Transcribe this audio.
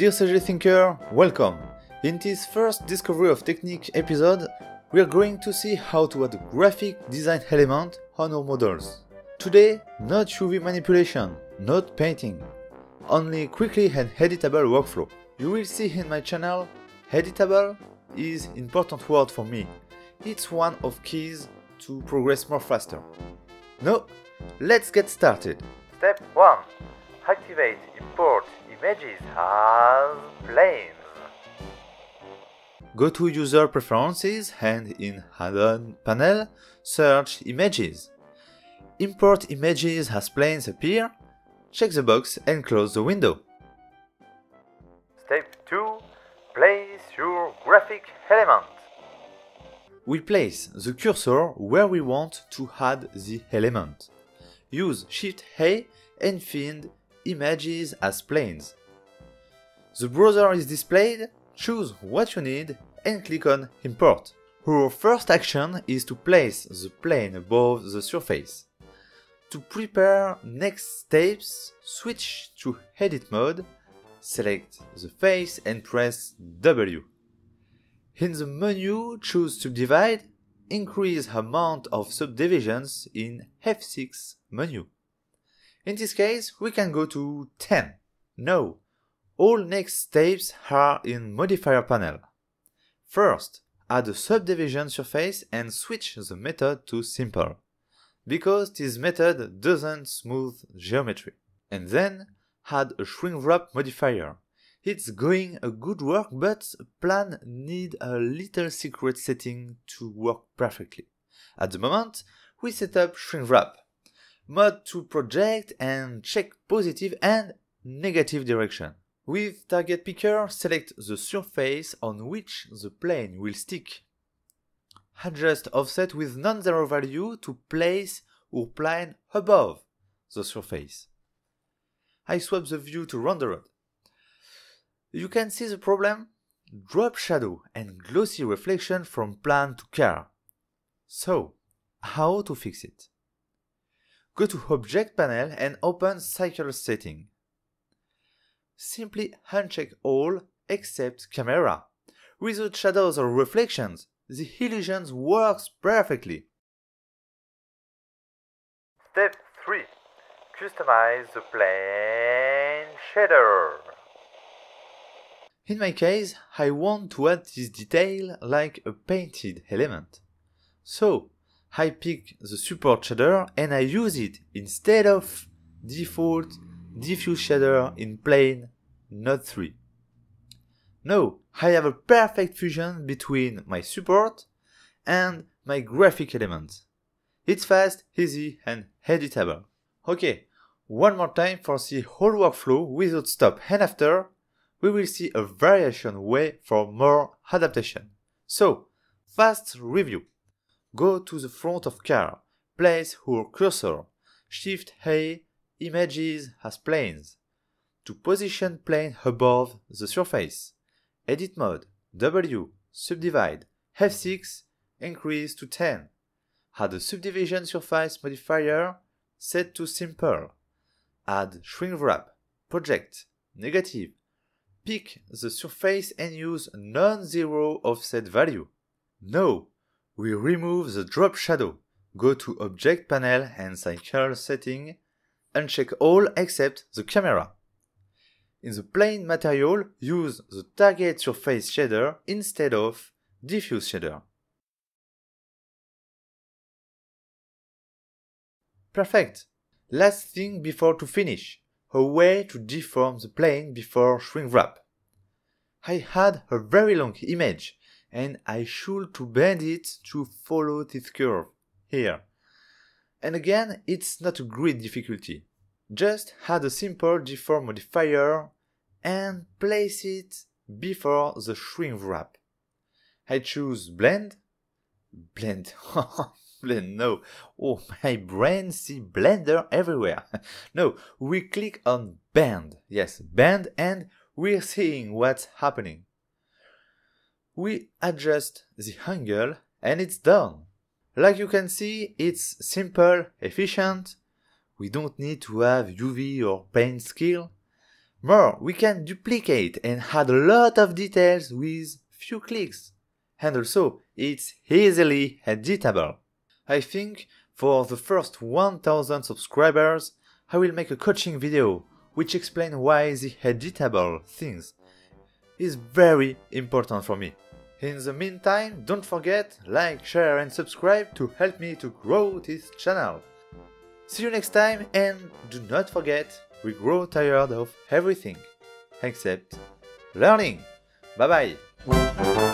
Dear CG Thinker, welcome! In this first Discovery of Technique episode, we are going to see how to add a graphic design element on our models. Today, not UV manipulation, not painting, only quickly and editable workflow. You will see in my channel, editable is an important word for me. It's one of keys to progress more faster. Now, let's get started. Step 1. Activate import images as planes. Go to User Preferences and in Add-on panel, search Images. Import images as planes appear. Check the box and close the window. Step 2. Place your graphic element. We place the cursor where we want to add the element. Use Shift-A and find Images as planes. The browser is displayed, choose what you need and click on Import. Our first action is to place the plane above the surface. To prepare next steps, switch to Edit mode, select the face and press W. In the menu, choose Subdivide, increase amount of subdivisions in F6 menu. In this case, we can go to 10. Now, all next steps are in Modifier panel. First, add a subdivision surface and switch the method to Simple, because this method doesn't smooth geometry. And then, add a shrink wrap modifier. It's going a good work, but plan need a little secret setting to work perfectly. At the moment, we set up shrink wrap. Mode to project and check positive and negative direction. With Target Picker, select the surface on which the plane will stick. Adjust offset with non-zero value to place our plane above the surface. I swap the view to rendered. You can see the problem? Drop shadow and glossy reflection from plane to car. So, how to fix it? Go to Object panel and open Cycle Setting. Simply uncheck all except Camera. Without shadows or reflections, the illusion works perfectly. Step 3. Customize the plane shader. In my case, I want to add this detail like a painted element. So, I pick the support shader and I use it instead of default diffuse shader in plane node 3. Now, I have a perfect fusion between my support and my graphic element. It's fast, easy and editable. Okay, one more time for the whole workflow without stop, and after we will see a variation way for more adaptation. So, fast review. Go to the front of car, place our cursor, Shift-A, Images as planes. To position plane above the surface, Edit mode, W, Subdivide, F6, increase to 10. Add a subdivision surface modifier, set to Simple. Add shrink wrap, project, negative. Pick the surface and use non-zero offset value. Now, we remove the drop shadow. Go to Object panel and Cycle Setting. Uncheck all except the camera. In the plane material, use the Target Surface shader instead of Diffuse shader. Perfect! Last thing before to finish. A way to deform the plane before shrink wrap. I had a very long image and I should to bend it to follow this curve here. And again, it's not a great difficulty. Just add a simple deform modifier and place it before the shrink wrap. I choose blend. Blend. Blend, no. Oh, my brain see blender everywhere. No, we click on bend. Yes, bend, and we're seeing what's happening. We adjust the angle and it's done. Like you can see, it's simple, efficient. We don't need to have UV or paint skill. More, we can duplicate and add a lot of details with few clicks. And also, it's easily editable. I think for the first 1000 subscribers, I will make a coaching video which explains why the editable things is very important for me. In the meantime, don't forget, like, share and subscribe to help me to grow this channel. See you next time, and do not forget, we grow tired of everything except learning. Bye bye.